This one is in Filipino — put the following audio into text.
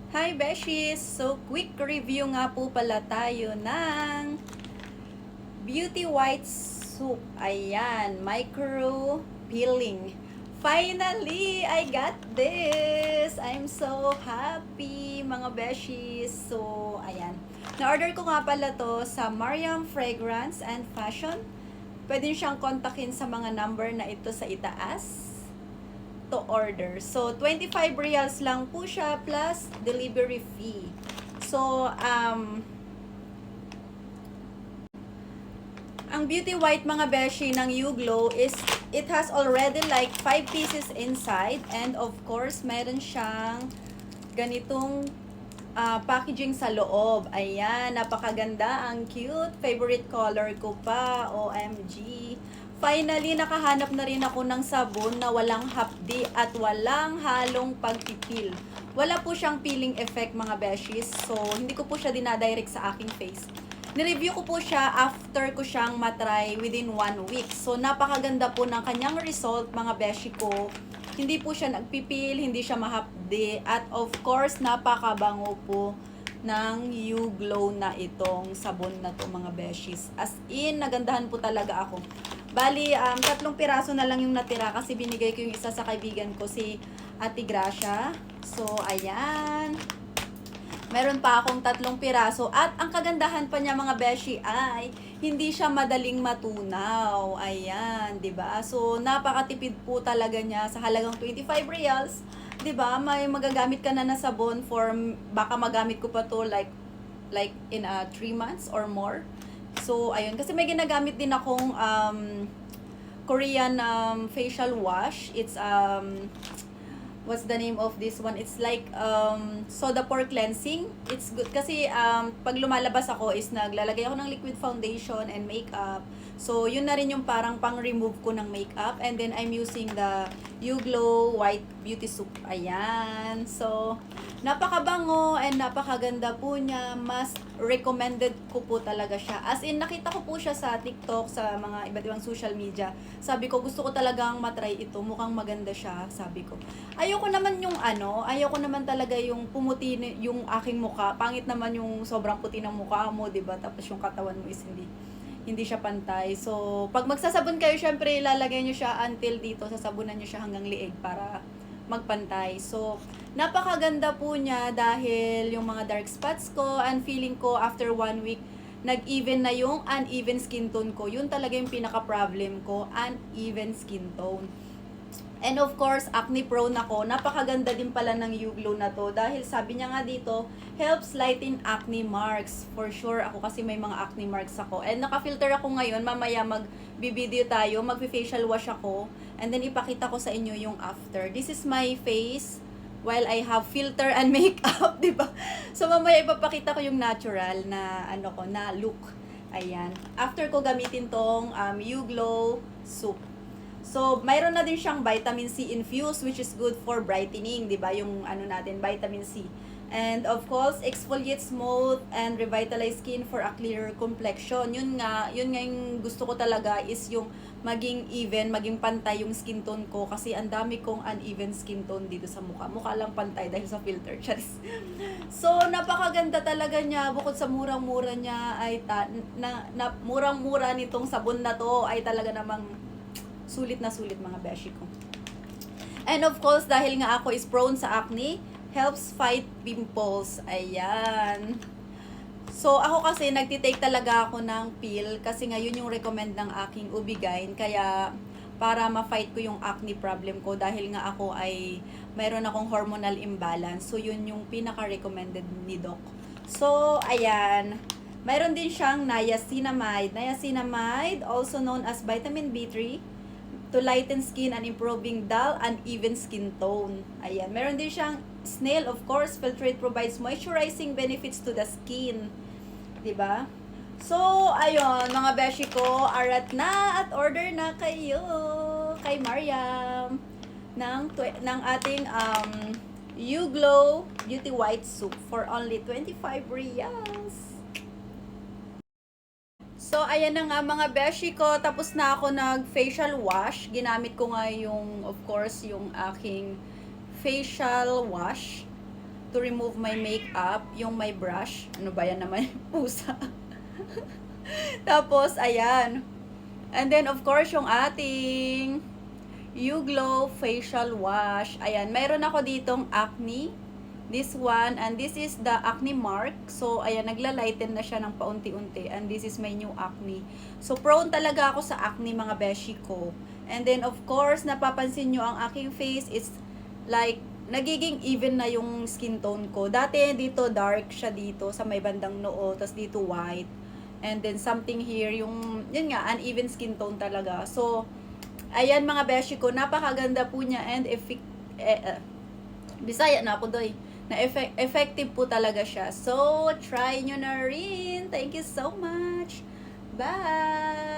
Hi Beshies! So quick review nga po pala tayo ng Beauty White Soup. Ayan, micro peeling. Finally, I got this! I'm so happy mga Beshies. So, ayan. Na-order ko nga pala to sa Mariam Fragrance and Fashion. Pwede siyang kontakin sa mga number na ito sa itaas to order. So, 25 reals lang po siya plus delivery fee. So, ang Beauty White mga beshi ng YouGlow is, it has already like 5 pieces inside. And of course, meron siyang ganitong packaging sa loob. Ayan, napakaganda. Ang cute. Favorite color ko pa. OMG. Finally, nakahanap na rin ako ng sabon na walang hapdi at walang halong pagpipil. Wala po siyang peeling effect mga beshies. So, hindi ko po siya dinadirect sa aking face. Nireview ko po siya after ko siyang matry within 1 week. So, napakaganda po ng kanyang result mga beshi ko. Hindi po siya nagpipil, hindi siya mahapdi. At of course, napakabango po ng YouGlow na itong sabon na to mga beshies. As in, nagandahan po talaga ako. Bali, 3 piraso na lang yung natira kasi binigay ko yung isa sa kaibigan ko, si Ate Gracia. So, ayan. Meron pa akong 3 piraso. At ang kagandahan pa niya mga beshi ay hindi siya madaling matunaw. Ayan, 'di ba? So napakatipid po talaga niya sa halagang 25 reals. 'Di ba? May magagamit ka na sabon for baka magamit ko pa to like in 3 months or more. So ayun, kasi may ginagamit din akong Korean facial wash. It's what's the name of this one? It's like soda pore cleansing. It's good kasi pag lumalabas ako is naglalagay ako ng liquid foundation and makeup. So yun na rin yung parang pang-remove ko ng makeup. And then I'm using the YouGlow White Beauty Soup. Ayan. So napakabango and napakaganda po niya. Mas recommended ko po talaga siya. As in, nakita ko po siya sa TikTok, sa mga iba't ibang social media. Sabi ko, gusto ko talagang matry ito. Mukhang maganda siya, sabi ko. Ayoko naman yung ayoko naman talaga yung pumuti yung aking mukha. Pangit naman yung sobrang puti ng mukha mo, 'di ba? Tapos yung katawan mo is hindi siya pantay. So, pag magsasabon kayo, syempre ilalagay niyo siya until dito, sasabunan niyo siya hanggang liig para magpantay. So, napakaganda po niya dahil yung mga dark spots ko and feeling ko after 1 week nag-even na yung uneven skin tone ko. Yun talaga yung pinaka-problem ko, uneven skin tone. And of course, acne prone ako. Napakaganda din pala ng YouGlow na to dahil sabi niya nga dito, helps lighten acne marks. For sure, ako kasi may mga acne marks ako. And naka-filter ako ngayon. Mamaya mag-video tayo, mag-facial wash ako. And then ipakita ko sa inyo yung after. This is my face while I have filter and makeup, di ba? So mamaya ipapakita ko yung natural na na look. Ayan. After ko gamitin tong YouGlow Soup. So, mayroon na din siyang vitamin C infused which is good for brightening, 'di ba? Yung natin, vitamin C. And of course, exfoliate smooth and revitalize skin for a clearer complexion. Yun nga yung gusto ko talaga is yung maging even, maging pantay yung skin tone ko kasi ang dami kong uneven skin tone dito sa mukha. Mukha lang pantay dahil sa filter. Charis. So, napakaganda talaga niya. Bukod sa murang-mura niya ay murang-mura nitong sabon na to ay talaga namang sulit na sulit mga beshi ko. And of course, dahil nga ako is prone sa acne, helps fight pimples. Ayan. So, ako kasi nagtitake talaga ako ng pill kasi ngayon yung recommend ng aking ubigain. Kaya, para ma-fight ko yung acne problem ko dahil nga ako ay mayroon akong hormonal imbalance. So, yun yung pinaka-recommended ni Doc. So, ayan. Mayroon din siyang niacinamide. Niacinamide, also known as vitamin B3, to lighten skin and improving dull and even skin tone. Ayan. Meron din siyang snail, of course. Filtrate provides moisturizing benefits to the skin. 'Di ba? So, ayun, mga beshi ko, arat na at order na kayo kay Mariam ng ating YouGlow Beauty White Soup for only 25 reals. So, ayan na nga mga beshi ko. Tapos na ako nag-facial wash. Ginamit ko nga yung, of course, yung aking facial wash. to remove my makeup, yung my brush. Ano ba yan naman? Pusa. Tapos, ayan. And then, of course, yung ating YouGlow Facial Wash. Ayan, mayroon ako ditong acne. This one, and this is the acne mark. So, ayan, nagla-lighten na siya ng paunti-unti. And this is my new acne. So, prone talaga ako sa acne, mga beshi ko. And then, of course, napapansin nyo ang aking face is like, nagiging even na yung skin tone ko. Dati, dito dark siya dito sa may bandang noo. Tapos dito white. And then, something here, yung, yun nga, uneven skin tone talaga. So, ayan mga beshi ko, napakaganda po niya and Bisaya na ako doy. Na effective po talaga siya. So, try nyo na rin. Thank you so much. Bye!